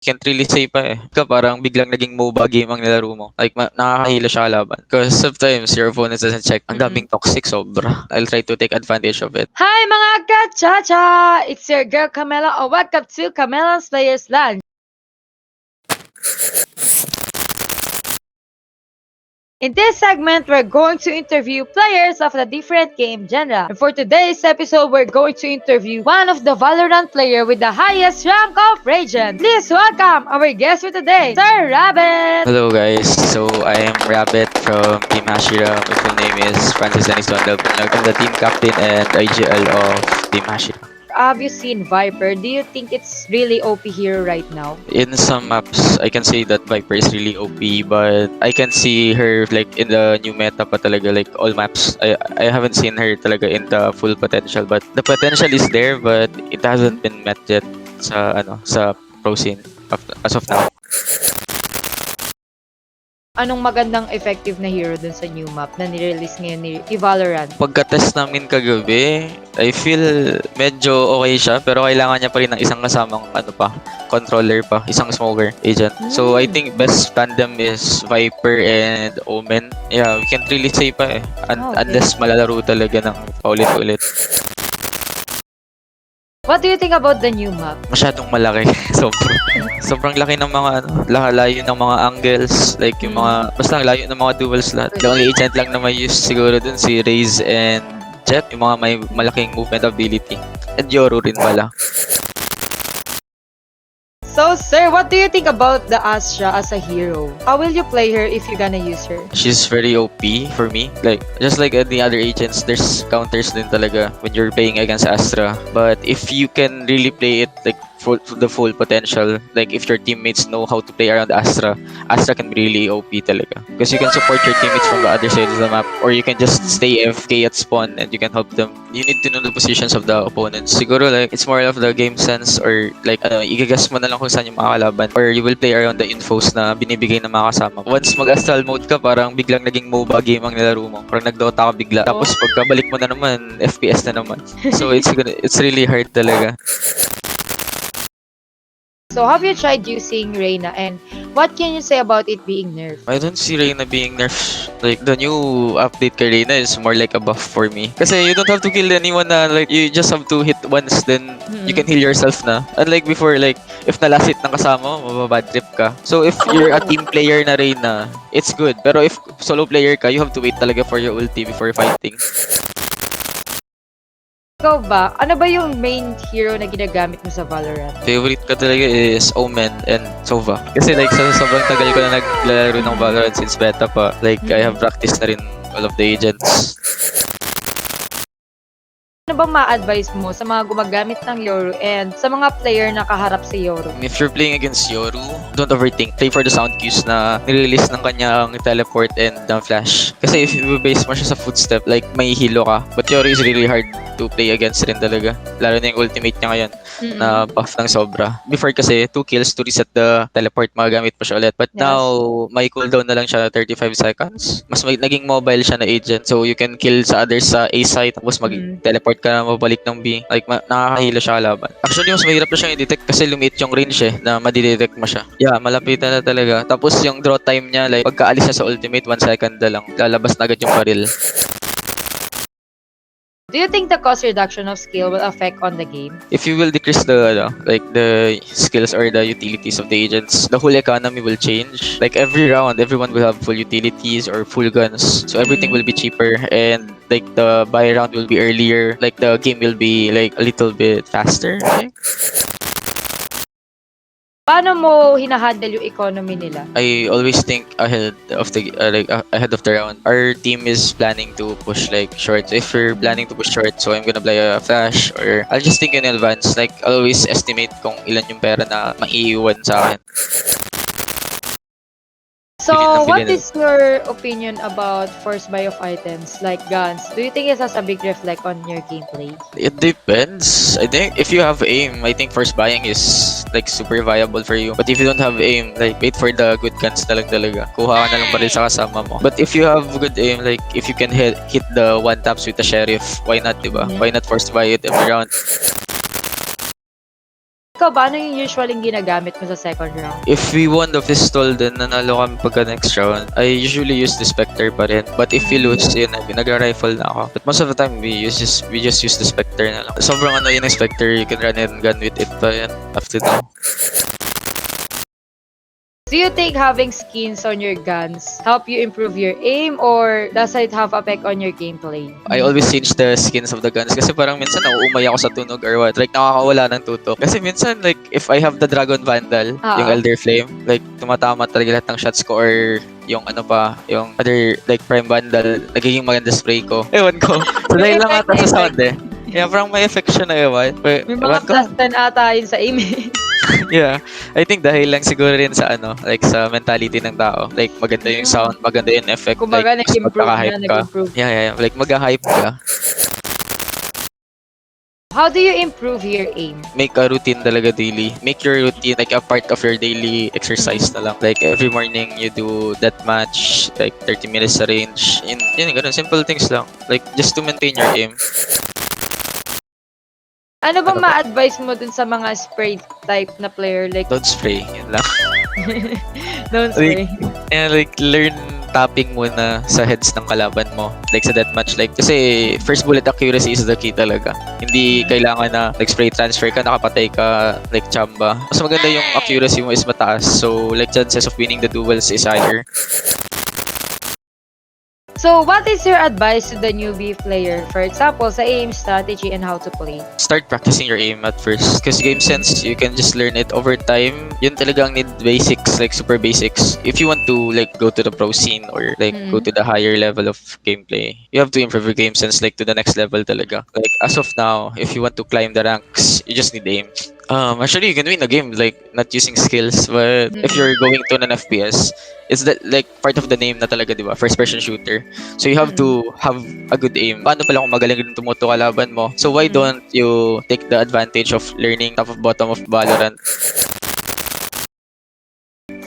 Can't really say pa eh. Parang biglang naging MOBA game ang nilaro mo. Like, nakakahilo siya kalaban. Because sometimes your opponent doesn't check. Ang daming toxic, sobra. I'll try to take advantage of it. Hi mga kachacha! It's your girl Chamaelon. Welcome to Chamaelon's Players Lunch. In this segment, we're going to interview players of the different game genre. And for today's episode, we're going to interview one of the Valorant player with the highest rank of region. Please welcome our guest for today, Sir Rabbet! Hello guys, so I am Rabbet from Team Hashira. My full name is Francis Dennis Wandel. I'm the team captain and IGL of Team Hashira. Have you seen Viper? Do you think it's really OP hero right now? In some maps, I can say that Viper is really OP, but I can see her like in the new meta pa talaga, like all maps. I haven't seen her talaga in the full potential, but the potential is there, but it hasn't been met yet sa pro scene as of now. Anong magandang effective na hero dun sa new map na nirelease ngayon ni Valorant? Pagka-test namin kagabi, I feel medyo okay siya, pero kailangan niya pa rin ng isang kasamang controller pa, isang smoker agent. So I think best tandem is Viper and Omen. Yeah, we can't really say pa eh. Unless malalaro talaga ng paulit-ulit. What do you think about the new map? Masyadong malaki. Sobrang laki ng mga layo ng mga angles, like yung mga basta layo ng mga duels lahat. The only agent lang na may use siguro dun si Raze and Jet, yung mga may malaking movement ability. And Yoru rin pala. So, sir, what do you think about the Astra as a hero? How will you play her if you're gonna use her? She's very OP for me. Like, just like any other agents, there's counters din talaga when you're playing against Astra. But if you can really play it like the full potential, like if your teammates know how to play around Astra can be really OP talaga. Because you can support your teammates from the other side of the map, or you can just stay AFK at spawn and you can help them. You need to know the positions of the opponents. Siguro like, it's more of the game sense, or like, igagas mo na lang kung saan yung makakalaban, or you will play around the infos na binibigay ng mga kasama. Once mag-astral mode ka, parang biglang naging MOBA game ang nilaro mo. Parang nag-Dota ka bigla. Tapos pagkabalik mo na naman, FPS na naman. So it's really hard talaga. So, have you tried using Reyna, and what can you say about it being nerfed? I don't see Reyna being nerfed. Like, the new update kay Reyna is more like a buff for me. Kasi you don't have to kill anyone na, like, you just have to hit once, then you can heal yourself na. Unlike before, like, if nalasit ng kasama, mababad trip ka. So, if you're a team player na Reyna, it's good. Pero if solo player ka, you have to wait talaga for your ulti before fighting. Ikaw ba? Ano ba yung main hero na ginagamit mo sa Valorant? Favorite ko talaga is Omen and Sova. Kasi like sa sobrang tagal ko na naglalaro ng Valorant since beta pa. Like I have practiced na rin all of the agents. Ano bang ma-advise mo sa mga gumagamit ng Yoru and sa mga player na kaharap si Yoru? If you're playing against Yoru, don't overthink. Play for the sound cues na nirelease ng kanyang teleport and flash. Kasi if you base mo siya sa footstep, like may hilo ka. But Yoru is really hard to play against rin talaga. Lalo na yung ultimate niya ngayon na buff ng sobra. Before kasi 2 kills to reset the teleport, magagamit mo siya ulit. But now, may cooldown na lang siya 35 seconds. Mas naging mobile siya na agent. So you can kill sa others sa A site, tapos mag-teleport ka na mabalik ng B. Like, nakakahilo siya kalaban. Actually, mas mahirap na siyang i-detect kasi lumit yung range na madidetect mo siya. Yeah, malapitan na talaga. Tapos yung draw time niya, like, pagkaalis niya sa ultimate, 1 second na lang. Lalabas na agad yung barrel. Do you think the cost reduction of skill will affect on the game? If you will decrease the skills or the utilities of the agents, the whole economy will change. Like every round, everyone will have full utilities or full guns. So everything will be cheaper, and like the buy round will be earlier. Like the game will be like a little bit faster, I think. Paano mo hinahandle yung economy nila? I always think ahead of the round. Our team is planning to push like short. If we're planning to push short, so I'm gonna play a flash, or I'll just think in advance. Like I'll always estimate kung ilan yung pera na maiiwan sa akin. So, what is your opinion about first buy of items like guns? Do you think it has a big reflect on your gameplay? It depends. I think if you have aim, I think first buying is like super viable for you. But if you don't have aim, like wait for the good guns talaga. Kuha ka na lang baril sa kasama mo. But if you have good aim, like if you can hit the one taps with the sheriff, why not, diba? Why not first buy it every round? Ikaw ba, ano yung usually ginagamit mo sa second round? If we won the pistol, then nanalo kami pagka next round. I usually use the Spectre pa rin. But if we lose, yun, nagra-rifle na ako. But most of the time, we just use the Spectre na lang. Sobrang ano yun ng Spectre, you can run and gun with it pa yan after now. Do you think having skins on your guns help you improve your aim or does it have effect on your gameplay? I always change the skins of the guns kasi parang minsan nauumay ako sa tunog or what. Like, nakakawala ng tutok. Kasi minsan, like, if I have the Dragon Vandal, yung Elder Flame, like, tumatama talaga lahat ng shots ko or yung ano pa, yung other, like, Prime Vandal, nagiging maganda spray ko. Ewan ko. So, dahil lang ata sa sound eh. Yeah, parang may effect siya na ewan. May mga plus 10 ata yun sa aim. Yeah, I think dahil lang siguro rin sa ano, like sa mentality ng tao. Like maganda yung sound, maganda yung effect. Kumbaga, like, nag-improve magkaka-hype na, ka. nag-improve. Yeah, like mag-hype ka. How do you improve your aim? Make a routine talaga daily. Make your routine like a part of your daily exercise na lang. Like every morning you do that match, like 30 minutes sa range. Yun, ganun. Simple things lang. Like just to maintain your aim. Ano bang ma-advise mo dun sa mga spray type na player? Like, Don't spray. Yun lang. don't spray. And like learn tapping muna sa heads ng kalaban mo. Like sa deathmatch. Like kasi first bullet accuracy is the key talaga. Hindi kailangan na like spray transfer ka, nakapatay ka like chamba. Mas maganda yung accuracy mo is mataas. So like chances of winning the duels is higher. So, what is your advice to the newbie player? For example, sa aim, strategy, and how to play? Start practicing your aim at first. Because game sense, you can just learn it over time. Yun talaga ang need basics, like super basics. If you want to like go to the pro scene or like go to the higher level of gameplay, you have to improve your game sense like to the next level talaga. Like as of now, if you want to climb the ranks, you just need aim. Actually, you can win a game like not using skills, but if you're going to an FPS, it's that like part of the name na talaga, di ba? First person shooter. So you have to have a good aim. Paano pala kung magaling rin tumuto kalaban mo? So why don't you take the advantage of learning top of bottom of Valorant?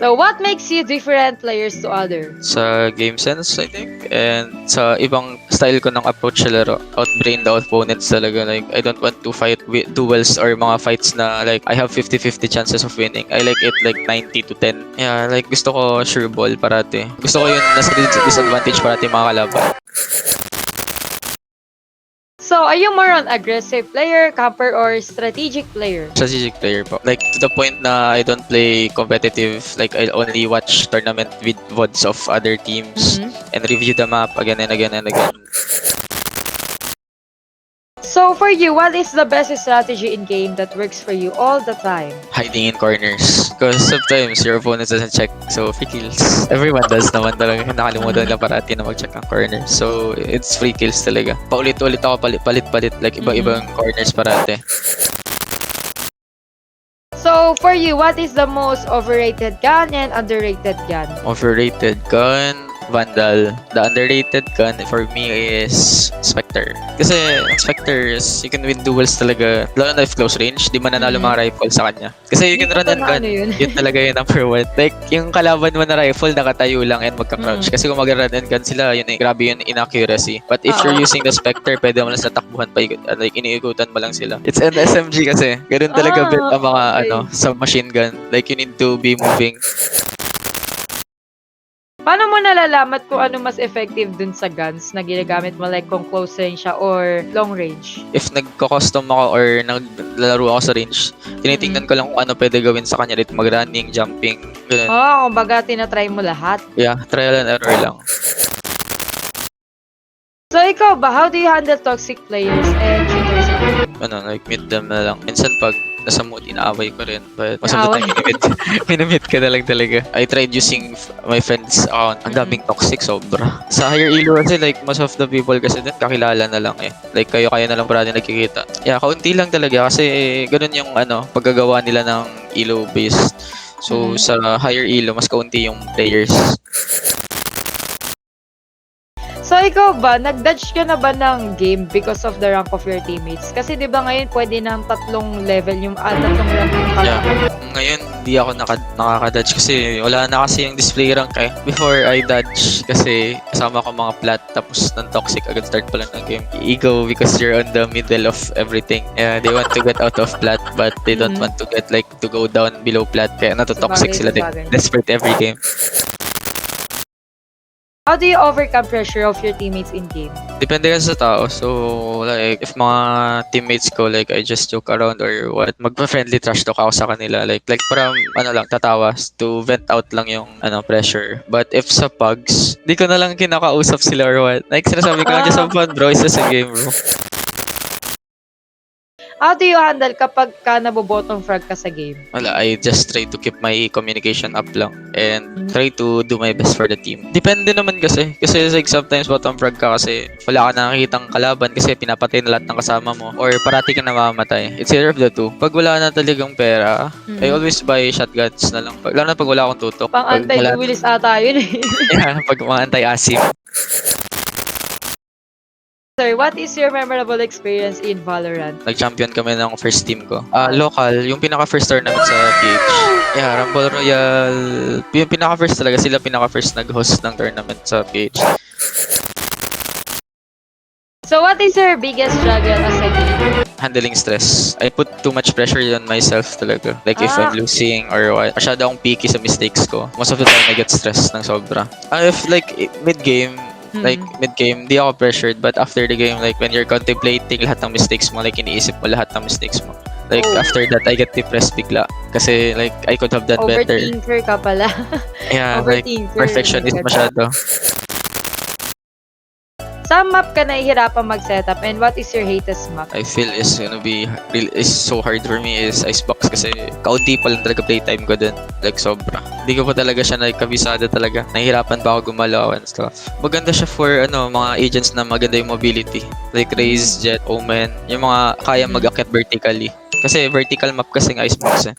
So, what makes you different players to others? Sa game sense, I think. And sa ibang style ko ng approach sa laro. Outbrain the opponents talaga. Like, I don't want to fight duels or mga fights na like, I have 50-50 chances of winning. I like it like 90 to 10. Yeah, like gusto ko sure ball parati. Gusto ko yung nasa disadvantage parati mga kalaban. So, are you more on aggressive player, camper, or strategic player? Strategic player po. Like, to the point na I don't play competitive. Like, I only watch tournament with VODs of other teams and review the map again and again and again. So, for you, what is the best strategy in game that works for you all the time? Hiding in corners. Because sometimes your opponent doesn't check. So, free kills. Everyone does naman talaga. Nakalimutan lang parati na mag-check ang corner. So, it's free kills talaga. Paulit-ulit ako, palit-palit. Like, iba-ibang corners parati. So, for you, what is the most overrated gun and underrated gun? Overrated gun, Vandal. The underrated gun for me is Spectre. Kasi ang Spectre is, you can win duels talaga. Lalo na if close range, di man nanalo mga rifle sa kanya. Kasi you can run and gun. Yun talaga yung number one. Like, yung kalaban mo na rifle, nakatayo lang and magka-crouch. Kasi kung mag-run and gun sila, yun grabe yung inaccuracy. But if you're using the Spectre, pwede mo lang sa takbuhan pa, like, iniikutan mo lang sila. It's an SMG kasi. Ganun talaga bit ang mga, sa machine gun. Like, you need to be moving. Paano mo nalalaman kung ano mas effective dun sa guns na ginagamit mo, like kung close range siya or long range? If nagko-custom ako or naglalaro ako sa range, tinitingnan ko lang kung ano pwede gawin sa kanya. Like mag-running, jumping, ganun. Kumbaga tinatry mo lahat. Yeah, trial and error lang. So ikaw ba, how do you handle toxic players and cheaters? Like meet them na lang. Minsan pag nasa mood, inaaway ko rin. But most of the time, minamit ka na lang talaga. I tried using my friend's account. Ang daming toxic, sobra. Sa higher elo kasi, like, most of the people kasi din, kakilala na lang eh. Like, kayo na lang parati nagkikita. Yeah, kaunti lang talaga kasi ganun yung, paggagawa nila ng elo based. So, sa higher elo, mas kaunti yung players. So, ikaw ba, nag-dodge ka na ba ng game because of the rank of your teammates? Kasi di ba ngayon pwede ng tatlong level yung tatlong rank yung kalaban. Ngayon, hindi ako nakaka-dodge kasi wala na kasi yung display rank eh. Before I dodge kasi kasama ko mga plat tapos ng toxic agad start pa lang ng game. Ego because you're on the middle of everything. Yeah, they want to get out of plat but they don't want to get like to go down below plat kaya nato-toxic sila din. Desperate every game. How do you overcome pressure of your teammates in game? Depende kasi sa tao. So, like, if mga teammates ko, like, I just joke around or what, magpa-friendly trash talk ako sa kanila. Like parang, tatawa to vent out lang yung, pressure. But if sa pugs, di ko na lang kinakausap sila or what. Like, sinasabi ko lang, just have fun, bro. It's just a game, bro. How do you handle kapag ka nabobottom frag ka sa game? Wala, I just try to keep my communication up lang and try to do my best for the team. Depende naman kasi. Kasi like sometimes bottom frag ka kasi wala ka nakikitang kalaban kasi pinapatay na lahat ng kasama mo or parati ka namamatay. It's either of the two. Pag wala na talagang pera, I always buy shotguns na lang. Lalo na pag wala akong tutok. Pang anti-duelist ata yun eh. Yeah, pag mga anti-asim. Sir, what is your memorable experience in Valorant? Nag-champion kami ng first team ko. Local, yung pinaka-first tournament sa PH. Yeah, Rumble Royale. Yung pinaka-first talaga, sila pinaka-first nag-host ng tournament sa PH. So, what is your biggest struggle as a gamer? Handling stress. I put too much pressure on myself talaga. Like if I'm losing or what. Masyado akong picky sa mistakes ko. Most of the time, I get stressed ng sobra. If like mid-game, di ako pressured. But after the game, like when you're contemplating lahat ng mistakes mo, like iniisip mo lahat ng mistakes mo. Like after that, I get depressed bigla. Kasi like I could have done better. Overthinker ka pala. Yeah, like perfectionist masyado. Sa map ka nahihirapan mag-setup and what is your hatest map? I feel is so hard for me is Icebox kasi kaunti pa lang talaga playtime ko dun. Like sobra. Hindi ko pa talaga siya nakabisado talaga. Nahihirapan pa ako gumalaw and stuff. Maganda siya for mga agents na maganda yung mobility. Like Raze, Jet, Omen. Yung mga kaya mag-akit vertically. Kasi vertical map kasing Icebox eh.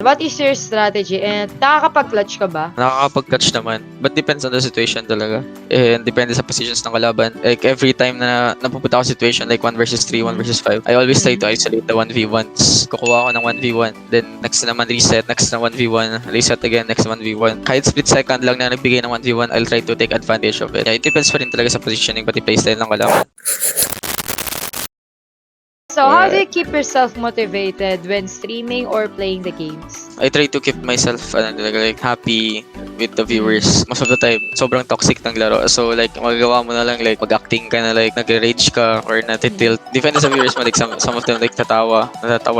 What is your strategy and nakakapag-clutch ka ba? Nakakapag-clutch naman. But depends on the situation talaga. And depende sa positions ng kalaban. Like every time na napupunta ako situation like 1 versus 3, 1 versus 5, I always try to isolate the 1v1s. Kukuha ako ng 1v1. Then next naman reset, next na 1v1, reset again, next 1v1. Kahit split second lang na nagbigay ng 1v1, I'll try to take advantage of it. Yeah, it depends pa rin talaga sa positioning pati playstyle ng kalaban. So, how do you keep yourself motivated when streaming or playing the games? I try to keep myself like happy with the viewers. Most of the time, sobrang toxic ng laro. So like magagawa mo na lang like mag-acting ka na like nag-rage ka or natitilt. Depende sa viewers mo like some of them like natatawa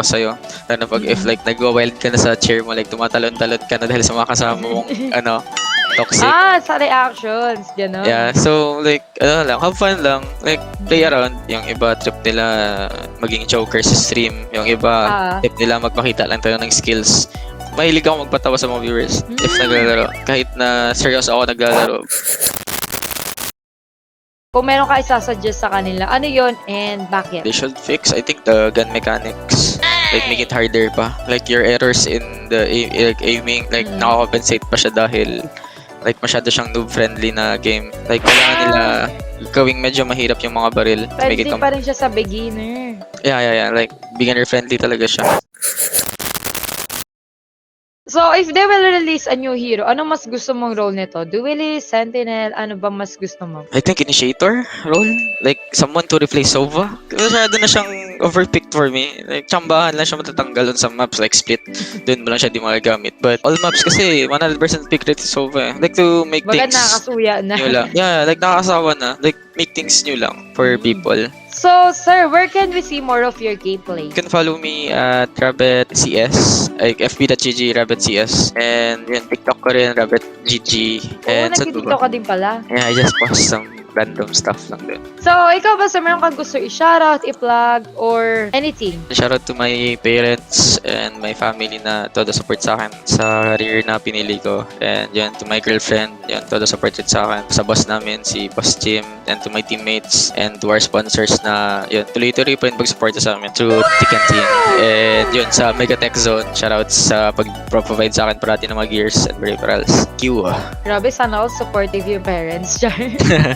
sa'yo. Lalo pag if like nagwa-wild ka na sa chair mo like tumatalon-talon ka na dahil sa mga kasama mong toxic. Sa reactions, gano'n. Yeah, so like have fun lang. Like play around. Yung iba trip nila maging joker sa stream. Yung iba trip nila magpakita lang tayo ng skills. Mahilig ako magpatawa sa mga viewers if naglalaro. Kahit na seryoso ako naglalaro. Kung meron ka isasuggest sa kanila, ano yon and bakit? They should fix, I think, the gun mechanics. Like, make it harder pa. Like, your errors in the aiming, like, nakakompensate pa siya dahil like, masyado siyang noob-friendly na game. Like, kailangan nila gawing medyo mahirap yung mga baril. Pwede pa rin siya sa beginner. Yeah. Like, beginner-friendly talaga siya. So, if they will release a new hero, ano mas gusto mong role nito? Duelist, Sentinel, ano ba mas gusto mo? I think initiator role. Like, someone to replace Sova. Masyado na siyang overpicked for me. Like, tsambahan lang siya matatanggal sa maps. Like, split. Doon mo lang siya di magagamit. But, all maps kasi, 100% pick rate is Sova. Like, to make things nakakasuya na. new lang. Yeah, like, nakakasawa na. Like, make things new lang for people. So, sir, where can we see more of your gameplay? You can follow me at Rabbet CS, like fb.gg Rabbet CS, and yun, TikTok ko rin, Rabbet GG. And nag-TikTok ka din pala. Yeah, I just post some random stuff lang din. So, ikaw ba, sir, meron kang gusto i-shoutout, i-plug, or anything? Shoutout to my parents and my family na todo support sa akin sa career na pinili ko. And yun, to my girlfriend, yun, todo support rin sa akin. Sa boss namin, si Boss Jim, and to my teammates, and to our sponsors na, yun, tuloy-tuloy pa rin pag-support sa amin through thick and thin. And yun, sa Mega Tech Zone, shoutouts sa pag-provide sa akin parati ng mga gears and peripherals. Q. Grabe, sana all supportive yung parents, Char.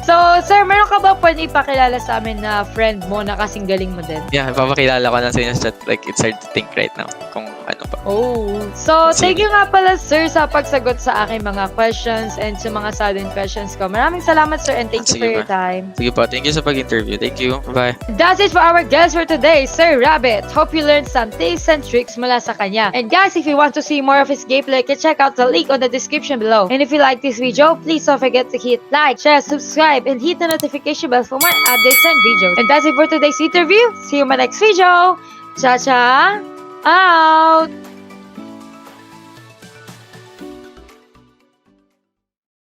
So, sir, meron ka ba pwede ipakilala sa amin na friend mo na kasing galing mo din? Yeah, ipapakilala ko na sa inyo sa chat. Like, it's hard to think right now kung ano pa. Oh. So, thank you nga pala, sir, sa pagsagot sa aking mga questions and sa mga sudden questions ko. Maraming salamat, sir, and thank you for your time. Sige po, thank you sa pag-interview. Thank you. Bye. That's it for our guest for today, Sir Rabbet. Hope you learned some tips and tricks mula sa kanya. And guys, if you want to see more of his gameplay, you can check out the link on the description below. And if you like this video, please don't forget to hit like, share, subscribe, and hit the notification bell for more updates and videos. And that's it for today's interview. See you in my next video. Cha-cha! Out!